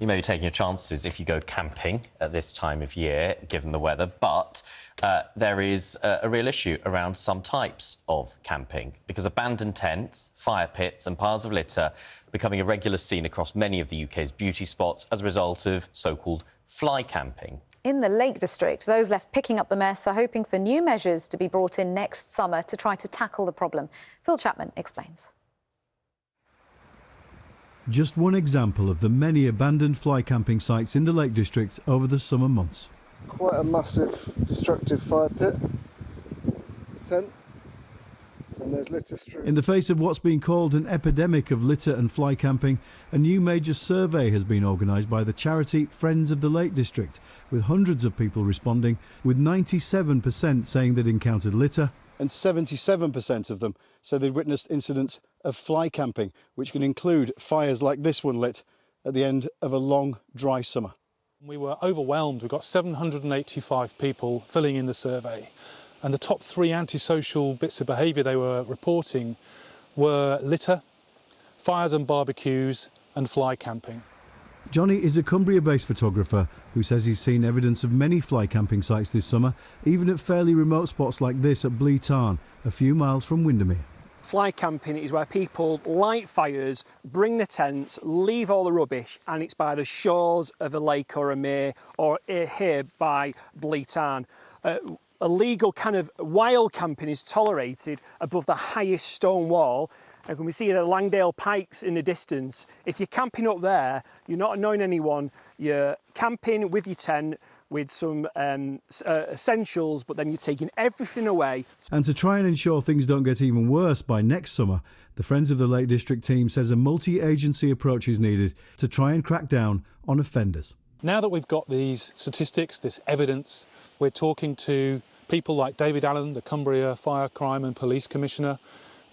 You may be taking your chances if you go camping at this time of year, given the weather, but there is a real issue around some types of camping, because abandoned tents, fire pits and piles of litter are becoming a regular scene across many of the UK's beauty spots as a result of so-called fly camping. In the Lake District, those left picking up the mess are hoping for new measures to be brought in next summer to try to tackle the problem. Phil Chapman explains. Just one example of the many abandoned fly camping sites in the Lake District over the summer months. Quite a massive, destructive fire pit tent, and there's litter strewn. In the face of what's been called an epidemic of litter and fly camping, a new major survey has been organised by the charity Friends of the Lake District, with hundreds of people responding, with 97% saying they'd encountered litter. And 77% of them say they'd witnessed incidents of fly camping, which can include fires like this one lit at the end of a long, dry summer. We were overwhelmed. We got 785 people filling in the survey, and the top 3 antisocial bits of behaviour they were reporting were litter, fires and barbecues and fly camping. Johnny is a Cumbria-based photographer who says he's seen evidence of many fly camping sites this summer, even at fairly remote spots like this at Bleay Tarn, a few miles from Windermere. Fly camping is where people light fires, bring the tents, leave all the rubbish, and it's by the shores of a lake or a mere, or here by Bleay Tarn. Illegal kind of wild camping is tolerated above the highest stone wall. And when we see the Langdale Pikes in the distance, if you're camping up there, you're not annoying anyone. You're camping with your tent, with some essentials, but then you're taking everything away. And to try and ensure things don't get even worse by next summer, the Friends of the Lake District team says a multi-agency approach is needed to try and crack down on offenders. Now that we've got these statistics, this evidence, we're talking to people like David Allen, the Cumbria Fire, Crime and Police Commissioner,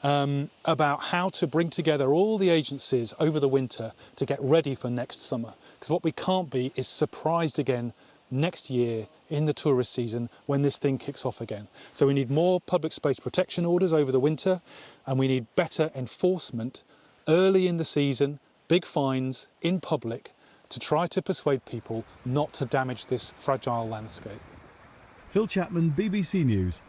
about how to bring together all the agencies over the winter to get ready for next summer. Because what we can't be is surprised again next year in the tourist season when this thing kicks off again. So we need more public space protection orders over the winter, and we need better enforcement early in the season, big fines in public, to try to persuade people not to damage this fragile landscape. Phil Chapman, BBC News.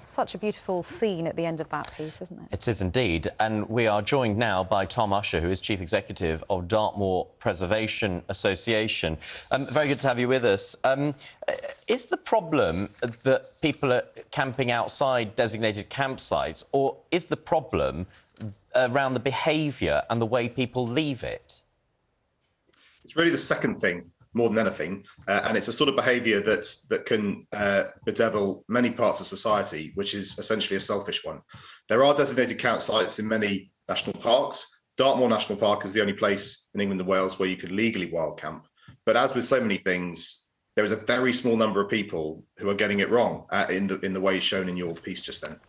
Such a beautiful scene at the end of that piece, isn't it? It is indeed. And we are joined now by Tom Usher, who is Chief Executive of Dartmoor Preservation Association. Very good to have you with us. Is the problem that people are camping outside designated campsites, or is the problem around the behaviour and the way people leave it? It's really the second thing, more than anything, and it's a sort of behaviour that can bedevil many parts of society, which is essentially a selfish one. There are designated campsites in many national parks. Dartmoor National Park is the only place in England and Wales where you could legally wild camp. But as with so many things, there is a very small number of people who are getting it wrong in the way shown in your piece just then.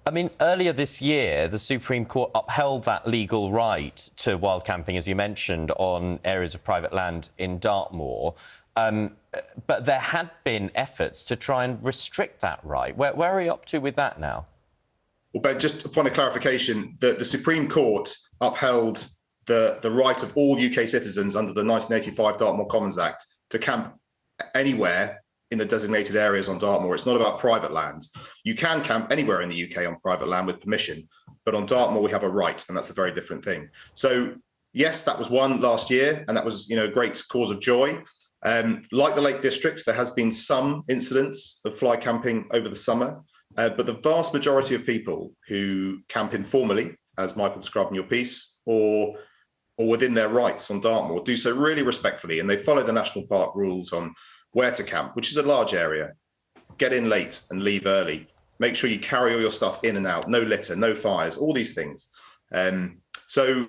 I mean, earlier this year, the Supreme Court upheld that legal right to wild camping, as you mentioned, on areas of private land in Dartmoor. But there had been efforts to try and restrict that right. Where are we up to with that now? Well, Ben, just a point of clarification, the Supreme Court upheld the right of all UK citizens under the 1985 Dartmoor Commons Act to camp anywhere in the designated areas on Dartmoor. It's not about private land. You can camp anywhere in the UK on private land with permission, but on Dartmoor we have a right, and that's a very different thing. So yes, that was one last year, and that was, a great cause of joy. Like the Lake District, there has been some incidents of fly camping over the summer, but the vast majority of people who camp informally, as Michael described in your piece, or within their rights on Dartmoor, do so really respectfully, and they follow the national park rules on where to camp, which is a large area. Get in late and leave early. Make sure you carry all your stuff in and out. No litter, no fires, all these things. So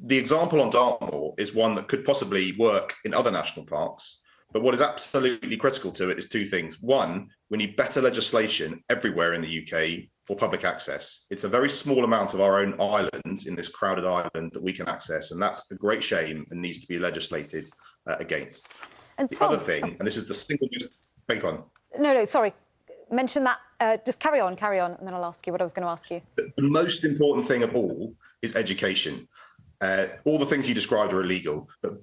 the example on Dartmoor is one that could possibly work in other national parks. But what is absolutely critical to it is two things. One, we need better legislation everywhere in the UK for public access. It's a very small amount of our own island, in this crowded island, that we can access. And that's a great shame and needs to be legislated against. And the other thing, and this is the single most big one. No, sorry. Mention that. Just carry on, and then I'll ask you what I was going to ask you. The most important thing of all is education. all the things you described are illegal, but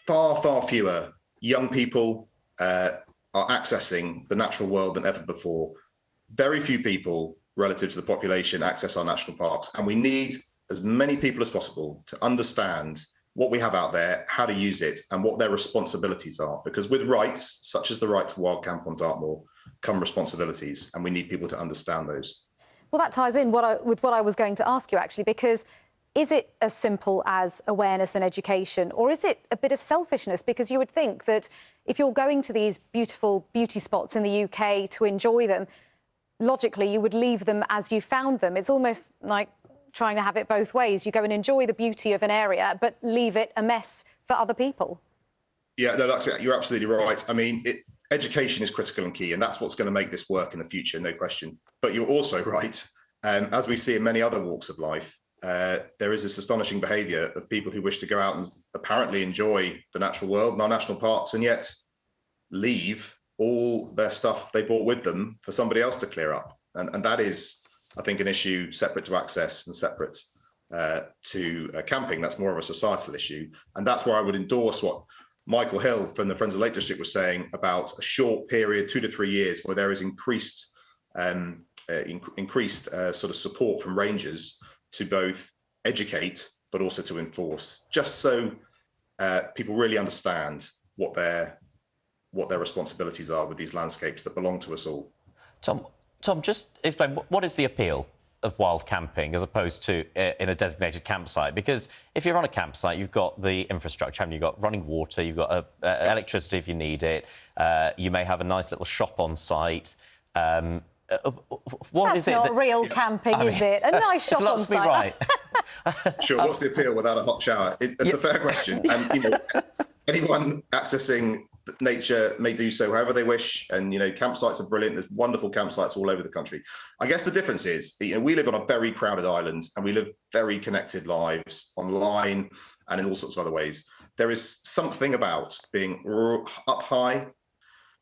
far, far fewer young people are accessing the natural world than ever before. Very few people relative to the population access our national parks, and we need as many people as possible to understand what we have out there, how to use it, and what their responsibilities are. Because with rights, such as the right to wild camp on Dartmoor, come responsibilities, and we need people to understand those. Well, that ties in with what I was going to ask you, actually, because is it as simple as awareness and education, or is it a bit of selfishness? Because you would think that if you're going to these beautiful beauty spots in the UK to enjoy them, logically, you would leave them as you found them. It's almost like trying to have it both ways. You go and enjoy the beauty of an area, but leave it a mess for other people. Yeah, no, you're absolutely right. I mean, education is critical and key, and that's what's going to make this work in the future, no question. But you're also right. As we see in many other walks of life, there is this astonishing behaviour of people who wish to go out and apparently enjoy the natural world and our national parks, and yet leave all their stuff they brought with them for somebody else to clear up. And that is, I think, an issue separate to access and separate to camping. That's more of a societal issue. And that's where I would endorse what Michael Hill from the Friends of the Lake District was saying about a short period, 2 to 3 years, where there is increased sort of support from rangers to both educate but also to enforce, just so people really understand what their responsibilities are with these landscapes that belong to us all. Tom, just explain, what is the appeal of wild camping as opposed to in a designated campsite? Because if you're on a campsite, you've got the infrastructure, haven't you? You've got running water, you've got electricity if you need it, you may have a nice little shop on site. That's not real camping, is it? A nice shop on site. Right. Sure, what's the appeal without a hot shower? It's a fair question. And, anyone accessing nature may do so however they wish, and campsites are brilliant. There's wonderful campsites all over the country. I guess the difference is we live on a very crowded island, and we live very connected lives online and in all sorts of other ways. There is something about being up high,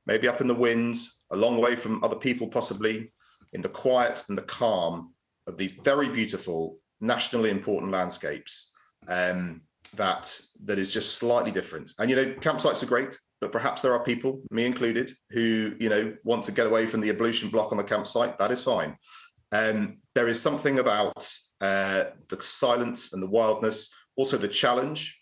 maybe up in the wind, a long way from other people, possibly, in the quiet and the calm of these very beautiful, nationally important landscapes, that is just slightly different. And campsites are great, but perhaps there are people, me included, who want to get away from the ablution block on the campsite. That is fine. There is something about the silence and the wildness, also the challenge.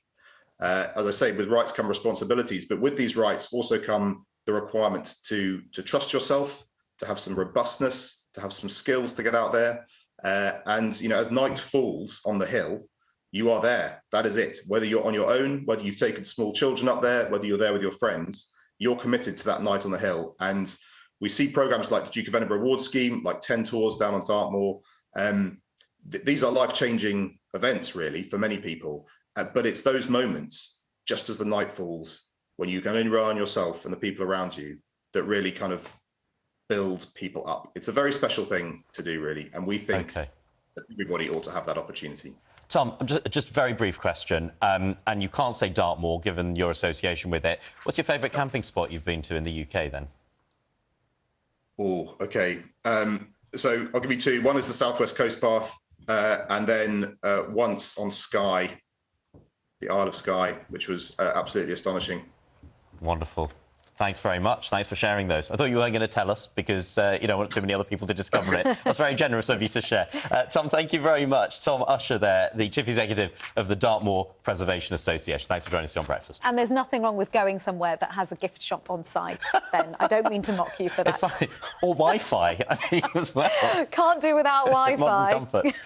As I say, with rights come responsibilities, but with these rights also come the requirement to trust yourself, to have some robustness, to have some skills to get out there. And as night falls on the hill, you are there. That is it. Whether you're on your own, whether you've taken small children up there, whether you're there with your friends, you're committed to that night on the hill. And we see programs like the Duke of Edinburgh Award Scheme, like 10 tours down on Dartmoor. These are life-changing events, really, for many people. But it's those moments, just as the night falls, when you can only rely on yourself and the people around you, that really kind of build people up. It's a very special thing to do, really. And we think that everybody ought to have that opportunity. Tom, just a very brief question, and you can't say Dartmoor, given your association with it. What's your favourite camping spot you've been to in the UK, then? Oh, OK. So I'll give you two. One is the Southwest Coast Path, and then once on Skye, the Isle of Skye, which was absolutely astonishing. Wonderful. Thanks very much. Thanks for sharing those. I thought you weren't going to tell us because you don't want too many other people to discover it. That's very generous of you to share. Tom, thank you very much. Tom Usher there, the Chief Executive of the Dartmoor Preservation Association. Thanks for joining us on Breakfast. And there's nothing wrong with going somewhere that has a gift shop on site, Ben. I don't mean to mock you for that. It's fine. Or Wi-Fi, I think, as well. Can't do without Wi-Fi. Modern comforts.